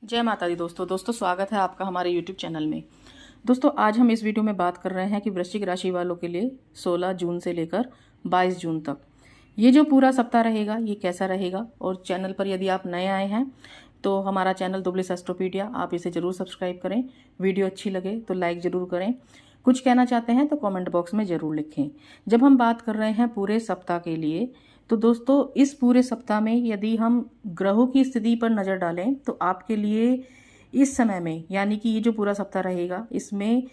जय माता दी दोस्तों स्वागत है आपका हमारे YouTube चैनल में। दोस्तों आज हम इस वीडियो में बात कर रहे हैं कि वृश्चिक राशि वालों के लिए 16 जून से लेकर 22 जून तक ये जो पूरा सप्ताह रहेगा ये कैसा रहेगा। और चैनल पर यदि आप नए आए हैं तो हमारा चैनल दुबलिस एस्ट्रोपीडिया, आप इसे ज़रूर सब्सक्राइब करें। वीडियो अच्छी लगे तो लाइक ज़रूर करें। कुछ कहना चाहते हैं तो कॉमेंट बॉक्स में ज़रूर लिखें। जब हम बात कर रहे हैं पूरे सप्ताह के लिए तो दोस्तों इस पूरे सप्ताह में यदि हम ग्रहों की स्थिति पर नज़र डालें तो आपके लिए इस समय में यानी कि ये जो पूरा सप्ताह रहेगा इसमें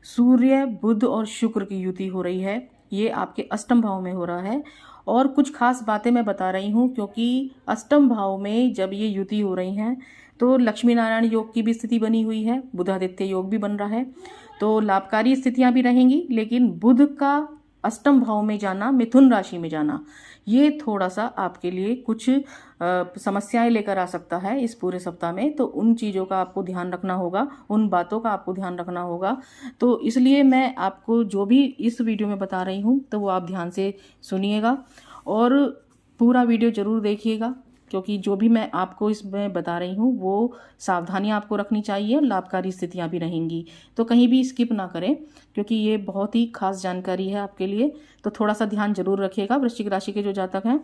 सूर्य, बुध और शुक्र की युति हो रही है। ये आपके अष्टम भाव में हो रहा है और कुछ खास बातें मैं बता रही हूँ क्योंकि अष्टम भाव में जब ये युति हो रही हैं तो लक्ष्मी नारायण योग की भी स्थिति बनी हुई है, बुधादित्य योग भी बन रहा है, तो लाभकारी स्थितियां भी रहेंगी। लेकिन बुध का अष्टम भाव में जाना, मिथुन राशि में जाना, ये थोड़ा सा आपके लिए कुछ समस्याएं लेकर आ सकता है इस पूरे सप्ताह में। तो उन चीज़ों का आपको ध्यान रखना होगा, उन बातों का आपको ध्यान रखना होगा। तो इसलिए मैं आपको जो भी इस वीडियो में बता रही हूँ तो वो आप ध्यान से सुनिएगा और पूरा वीडियो ज़रूर देखिएगा क्योंकि जो भी मैं आपको इसमें बता रही हूँ वो सावधानियाँ आपको रखनी चाहिए, लाभकारी स्थितियाँ भी रहेंगी। तो कहीं भी स्किप ना करें क्योंकि ये बहुत ही खास जानकारी है आपके लिए। तो थोड़ा सा ध्यान जरूर रखिएगा वृश्चिक राशि के जो जातक हैं।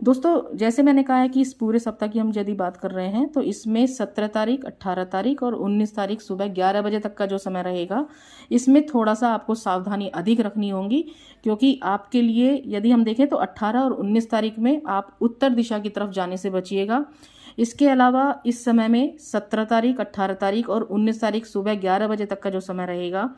दोस्तों जैसे मैंने कहा है कि इस पूरे सप्ताह की हम यदि बात कर रहे हैं तो इसमें 17 तारीख, 18 तारीख और 19 तारीख सुबह 11 बजे तक का जो समय रहेगा इसमें थोड़ा सा आपको सावधानी अधिक रखनी होगी क्योंकि आपके लिए यदि हम देखें तो 18 और 19 तारीख में आप उत्तर दिशा की तरफ जाने से बचिएगा। इसके अलावा इस समय में 17 तारीख, 18 तारीख और 19 तारीख सुबह 11 बजे तक का जो समय रहेगा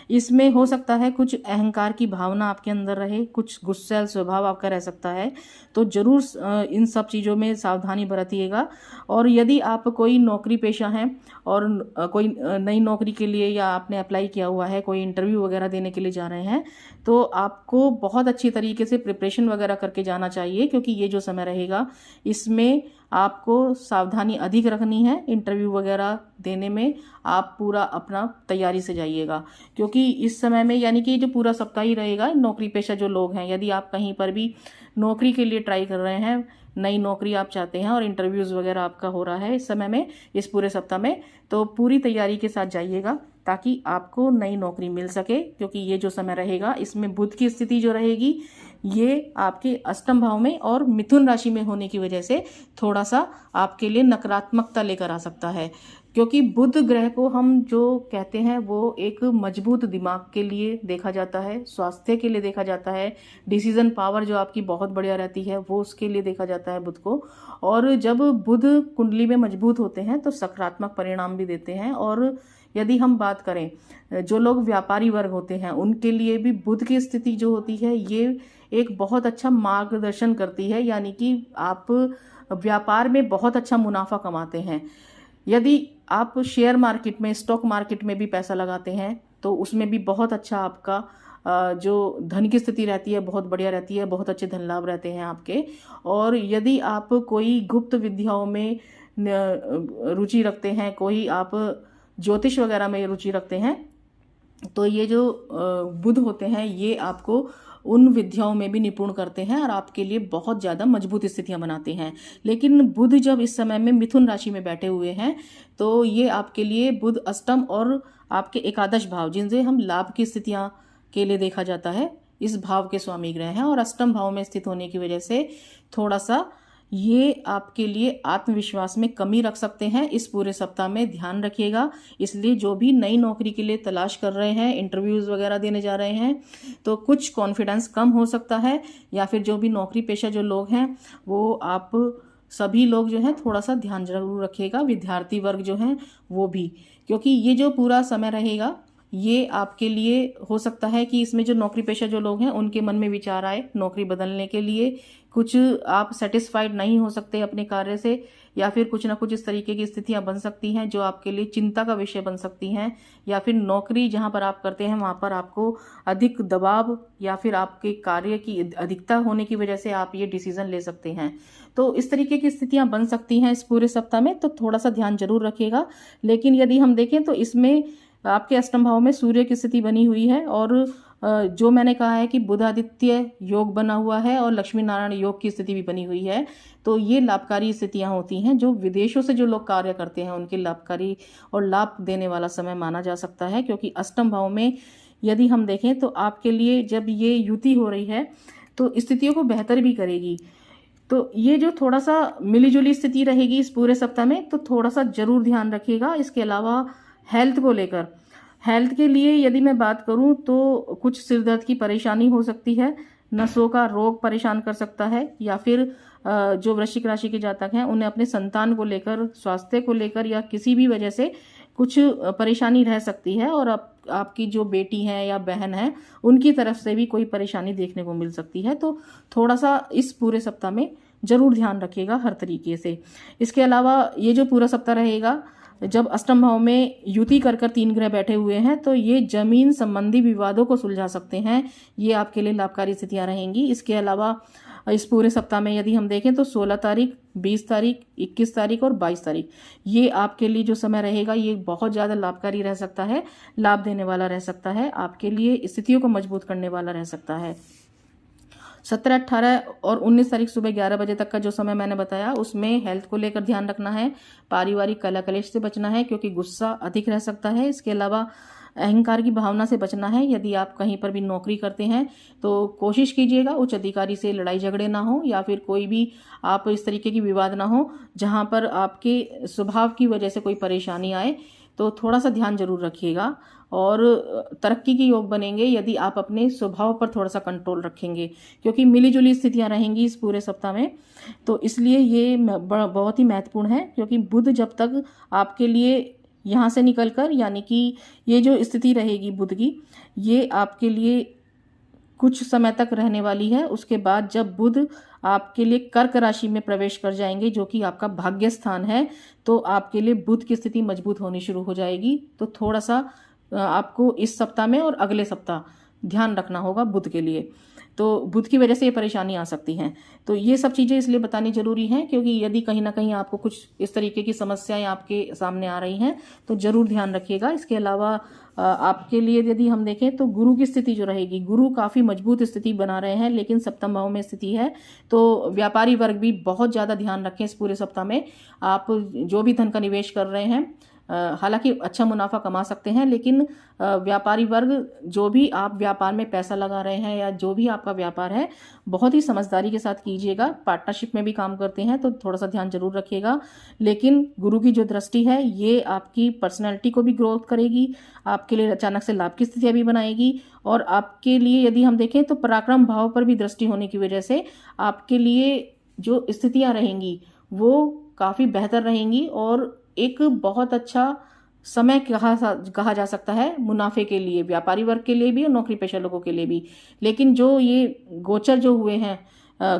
इसमें हो सकता है कुछ अहंकार की भावना आपके अंदर रहे, कुछ गुस्सैल स्वभाव आपका रह सकता है। तो जरूर इन सब चीज़ों में सावधानी बरतिएगा। और यदि आप कोई नौकरी पेशा हैं और कोई नई नौकरी के लिए या आपने अप्लाई किया हुआ है, कोई इंटरव्यू वगैरह देने के लिए जा रहे हैं तो आपको बहुत अच्छी तरीके से प्रिपरेशन वगैरह करके जाना चाहिए क्योंकि ये जो समय रहेगा इसमें आपको सावधानी अधिक रखनी है। इंटरव्यू वगैरह देने में आप पूरा अपना तैयारी से जाइएगा क्योंकि इस समय में यानी कि जो पूरा सप्ताह ही रहेगा, नौकरी पेशा जो लोग हैं यदि आप कहीं पर भी नौकरी के लिए ट्राई कर रहे हैं, नई नौकरी आप चाहते हैं और इंटरव्यूज़ वगैरह आपका हो रहा है इस समय में, इस पूरे सप्ताह में, तो पूरी तैयारी के साथ जाइएगा ताकि आपको नई नौकरी मिल सके। क्योंकि ये जो समय रहेगा इसमें बुध की स्थिति जो रहेगी ये आपके अष्टम भाव में और मिथुन राशि में होने की वजह से थोड़ा सा आपके लिए नकारात्मकता लेकर आ सकता है क्योंकि बुध ग्रह को हम जो कहते हैं वो एक मजबूत दिमाग के लिए देखा जाता है, स्वास्थ्य के लिए देखा जाता है, डिसीजन पावर जो आपकी बहुत बढ़िया रहती है वो उसके लिए देखा जाता है बुध को। और जब बुध कुंडली में मजबूत होते हैं तो सकारात्मक परिणाम भी देते हैं। और यदि हम बात करें जो लोग व्यापारी वर्ग होते हैं उनके लिए भी बुध की स्थिति जो होती है ये एक बहुत अच्छा मार्गदर्शन करती है, यानी कि आप व्यापार में बहुत अच्छा मुनाफा कमाते हैं। यदि आप शेयर मार्केट में, स्टॉक मार्केट में भी पैसा लगाते हैं तो उसमें भी बहुत अच्छा आपका जो धन की स्थिति रहती है बहुत बढ़िया रहती है, बहुत अच्छे धन लाभ रहते हैं आपके। और यदि आप कोई गुप्त विद्याओं में रुचि रखते हैं, कोई आप ज्योतिष वगैरह में रुचि रखते हैं तो ये जो बुध होते हैं ये आपको उन विद्याओं में भी निपुण करते हैं और आपके लिए बहुत ज़्यादा मजबूत स्थितियां बनाते हैं। लेकिन बुध जब इस समय में मिथुन राशि में बैठे हुए हैं तो ये आपके लिए बुध अष्टम और आपके एकादश भाव, जिनसे हम लाभ की स्थितियां के लिए देखा जाता है, इस भाव के स्वामी ग्रह हैं और अष्टम भाव में स्थित होने की वजह से थोड़ा सा ये आपके लिए आत्मविश्वास में कमी रख सकते हैं। इस पूरे सप्ताह में ध्यान रखिएगा। इसलिए जो भी नई नौकरी के लिए तलाश कर रहे हैं, इंटरव्यूज़ वगैरह देने जा रहे हैं तो कुछ कॉन्फिडेंस कम हो सकता है, या फिर जो भी नौकरी पेशा जो लोग हैं वो आप सभी लोग जो हैं थोड़ा सा ध्यान जरूर रखिएगा, विद्यार्थी वर्ग जो हैं वो भी, क्योंकि ये जो पूरा समय रहेगा ये आपके लिए हो सकता है कि इसमें जो नौकरी पेशा जो लोग हैं उनके मन में विचार आए नौकरी बदलने के लिए, कुछ आप सेटिस्फाइड नहीं हो सकते अपने कार्य से, या फिर कुछ ना कुछ इस तरीके की स्थितियां बन सकती हैं जो आपके लिए चिंता का विषय बन सकती हैं, या फिर नौकरी जहां पर आप करते हैं वहां पर आपको अधिक दबाव या फिर आपके कार्य की अधिकता होने की वजह से आप ये डिसीजन ले सकते हैं। तो इस तरीके की स्थितियां बन सकती हैं इस पूरे सप्ताह में, तो थोड़ा सा ध्यान जरूर रखिएगा। लेकिन यदि हम देखें तो इसमें आपके अष्टम भाव में सूर्य की स्थिति बनी हुई है और जो मैंने कहा है कि बुध आदित्य योग बना हुआ है और लक्ष्मी नारायण योग की स्थिति भी बनी हुई है, तो ये लाभकारी स्थितियां होती हैं। जो विदेशों से जो लोग कार्य करते हैं उनके लाभकारी और लाभ देने वाला समय माना जा सकता है, क्योंकि अष्टम भाव में यदि हम देखें तो आपके लिए जब ये युति हो रही है तो स्थितियों को बेहतर भी करेगी। तो ये जो थोड़ा सा मिलीजुली स्थिति रहेगी इस पूरे सप्ताह में, तो थोड़ा सा जरूर ध्यान रखिएगा। इसके अलावा हेल्थ को लेकर, हेल्थ के लिए यदि मैं बात करूं तो कुछ सिर दर्द की परेशानी हो सकती है, नसों का रोग परेशान कर सकता है, या फिर जो वृश्चिक राशि के जातक हैं उन्हें अपने संतान को लेकर, स्वास्थ्य को लेकर या किसी भी वजह से कुछ परेशानी रह सकती है, और आपकी जो बेटी है या बहन है उनकी तरफ से भी कोई परेशानी देखने को मिल सकती है। तो थोड़ा सा इस पूरे सप्ताह में जरूर ध्यान रखिएगा हर तरीके से। इसके अलावा ये जो पूरा सप्ताह रहेगा, जब अष्टम भाव में युति कर 3 ग्रह बैठे हुए हैं, तो ये जमीन संबंधी विवादों को सुलझा सकते हैं। ये आपके लिए लाभकारी स्थितियां रहेंगी। इसके अलावा इस पूरे सप्ताह में यदि हम देखें तो 16 तारीख, 20 तारीख, 21 तारीख और 22 तारीख, ये आपके लिए जो समय रहेगा ये बहुत ज़्यादा लाभकारी रह सकता है, लाभ देने वाला रह सकता है, आपके लिए स्थितियों को मजबूत करने वाला रह सकता है। 17, 18 और 19 तारीख सुबह 11 बजे तक का जो समय मैंने बताया, उसमें हेल्थ को लेकर ध्यान रखना है, पारिवारिक कलह कलेश से बचना है क्योंकि गुस्सा अधिक रह सकता है। इसके अलावा अहंकार की भावना से बचना है। यदि आप कहीं पर भी नौकरी करते हैं तो कोशिश कीजिएगा उच्च अधिकारी से लड़ाई झगड़े ना हो, या फिर कोई भी आप इस तरीके की विवाद ना हो जहां पर आपके स्वभाव की वजह से कोई परेशानी आए, तो थोड़ा सा ध्यान जरूर रखिएगा। और तरक्की के योग बनेंगे यदि आप अपने स्वभाव पर थोड़ा सा कंट्रोल रखेंगे, क्योंकि मिलीजुली स्थितियां रहेंगी इस पूरे सप्ताह में। तो इसलिए ये बहुत ही महत्वपूर्ण है, क्योंकि बुध जब तक आपके लिए यहाँ से निकलकर, यानी कि ये जो स्थिति रहेगी बुध की, ये आपके लिए कुछ समय तक रहने वाली है। उसके बाद जब बुध आपके लिए कर्क राशि में प्रवेश कर जाएंगे, जो कि आपका भाग्य स्थान है, तो आपके लिए बुध की स्थिति मजबूत होनी शुरू हो जाएगी। तो थोड़ा सा आपको इस सप्ताह में और अगले सप्ताह ध्यान रखना होगा बुध के लिए। तो बुध की वजह से ये परेशानी आ सकती हैं। तो ये सब चीज़ें इसलिए बतानी जरूरी हैं क्योंकि यदि कहीं ना कहीं आपको कुछ इस तरीके की समस्याएं आपके सामने आ रही हैं तो जरूर ध्यान रखिएगा। इसके अलावा आपके लिए यदि हम देखें तो गुरु की स्थिति जो रहेगी, गुरु काफ़ी मजबूत स्थिति बना रहे हैं, लेकिन सप्तम भाव में स्थिति है। तो व्यापारी वर्ग भी बहुत ज़्यादा ध्यान रखें इस पूरे सप्ताह में। आप जो भी धन का निवेश कर रहे हैं, हालांकि अच्छा मुनाफा कमा सकते हैं, लेकिन व्यापारी वर्ग जो भी आप व्यापार में पैसा लगा रहे हैं या जो भी आपका व्यापार है, बहुत ही समझदारी के साथ कीजिएगा। पार्टनरशिप में भी काम करते हैं तो थोड़ा सा ध्यान जरूर रखिएगा। लेकिन गुरु की जो दृष्टि है ये आपकी पर्सनैलिटी को भी ग्रोथ करेगी, आपके लिए अचानक से लाभ की स्थितियां भी बनाएगी, और आपके लिए यदि हम देखें तो पराक्रम भाव पर भी दृष्टि होने की वजह से आपके लिए जो स्थितियां रहेंगी वो काफ़ी बेहतर रहेंगी, और एक बहुत अच्छा समय कहा जा सकता है मुनाफे के लिए, व्यापारी वर्ग के लिए भी और नौकरी पेशा लोगों के लिए भी। लेकिन जो ये गोचर जो हुए हैं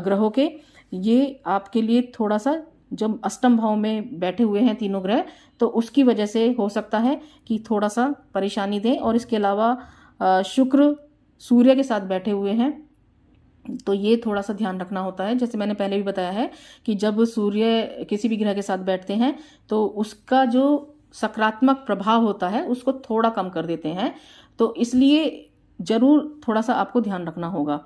ग्रहों के, ये आपके लिए थोड़ा सा, जब अष्टम भाव में बैठे हुए हैं तीनों ग्रह, तो उसकी वजह से हो सकता है कि थोड़ा सा परेशानी दें। और इसके अलावा शुक्र सूर्य के साथ बैठे हुए हैं, तो ये थोड़ा सा ध्यान रखना होता है। जैसे मैंने पहले भी बताया है कि जब सूर्य किसी भी ग्रह के साथ बैठते हैं तो उसका जो सकारात्मक प्रभाव होता है उसको थोड़ा कम कर देते हैं, तो इसलिए जरूर थोड़ा सा आपको ध्यान रखना होगा।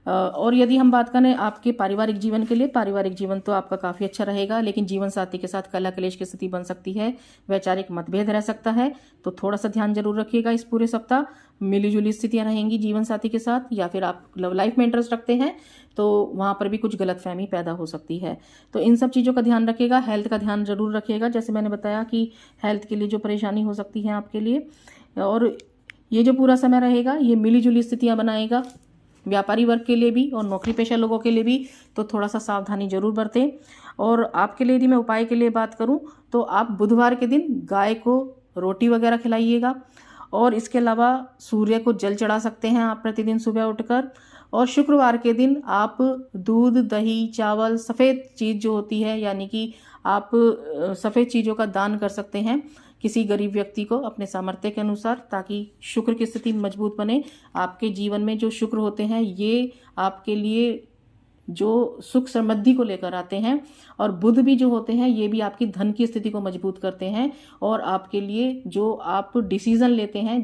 और यदि हम बात करें आपके पारिवारिक जीवन के लिए, पारिवारिक जीवन तो आपका काफ़ी अच्छा रहेगा, लेकिन जीवन साथी के साथ कलह कलेश की स्थिति बन सकती है, वैचारिक मतभेद रह सकता है, तो थोड़ा सा ध्यान जरूर रखिएगा इस पूरे सप्ताह। मिलीजुली स्थितियां रहेंगी जीवन साथी के साथ, या फिर आप लव लाइफ में इंटरेस्ट रखते हैं तो वहाँ पर भी कुछ गलतफहमी पैदा हो सकती है। तो इन सब चीज़ों का ध्यान रखिएगा। हेल्थ का ध्यान जरूर रखिएगा, जैसे मैंने बताया कि हेल्थ के लिए जो परेशानी हो सकती है आपके लिए। और ये जो पूरा समय रहेगा ये मिलीजुली स्थितियाँ बनाएगा व्यापारी वर्ग के लिए भी और नौकरी पेशा लोगों के लिए भी, तो थोड़ा सा सावधानी जरूर बरतें। और आपके लिए यदि मैं उपाय के लिए बात करूं तो आप बुधवार के दिन गाय को रोटी वगैरह खिलाइएगा, और इसके अलावा सूर्य को जल चढ़ा सकते हैं आप प्रतिदिन सुबह उठकर। और शुक्रवार के दिन आप दूध, दही, चावल, सफ़ेद चीज़ जो होती है, यानी कि आप सफ़ेद चीज़ों का दान कर सकते हैं किसी गरीब व्यक्ति को अपने सामर्थ्य के अनुसार, ताकि शुक्र की स्थिति मजबूत बने। आपके जीवन में जो शुक्र होते हैं ये आपके लिए जो सुख समृद्धि को लेकर आते हैं। और बुध भी जो होते हैं ये भी आपकी धन की स्थिति को मजबूत करते हैं और आपके लिए जो आप डिसीजन लेते हैं,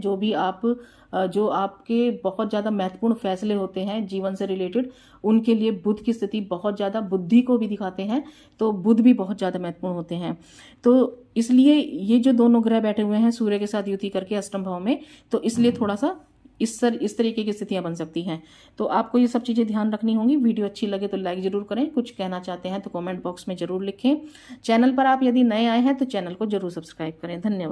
जो आपके बहुत ज़्यादा महत्वपूर्ण फैसले होते हैं जीवन से रिलेटेड, उनके लिए बुध की स्थिति बहुत ज़्यादा बुद्धि को भी दिखाते हैं, तो बुध भी बहुत ज़्यादा महत्वपूर्ण होते हैं। तो इसलिए ये जो दोनों ग्रह बैठे हुए हैं सूर्य के साथ युति करके अष्टम भाव में, तो इसलिए थोड़ा सा इस तरीके की स्थितियां बन सकती हैं। तो आपको ये सब चीज़ें ध्यान रखनी होंगी। वीडियो अच्छी लगे तो लाइक जरूर करें, कुछ कहना चाहते हैं तो कमेंट बॉक्स में जरूर लिखें। चैनल पर आप यदि नए आए हैं तो चैनल को जरूर सब्सक्राइब करें। धन्यवाद।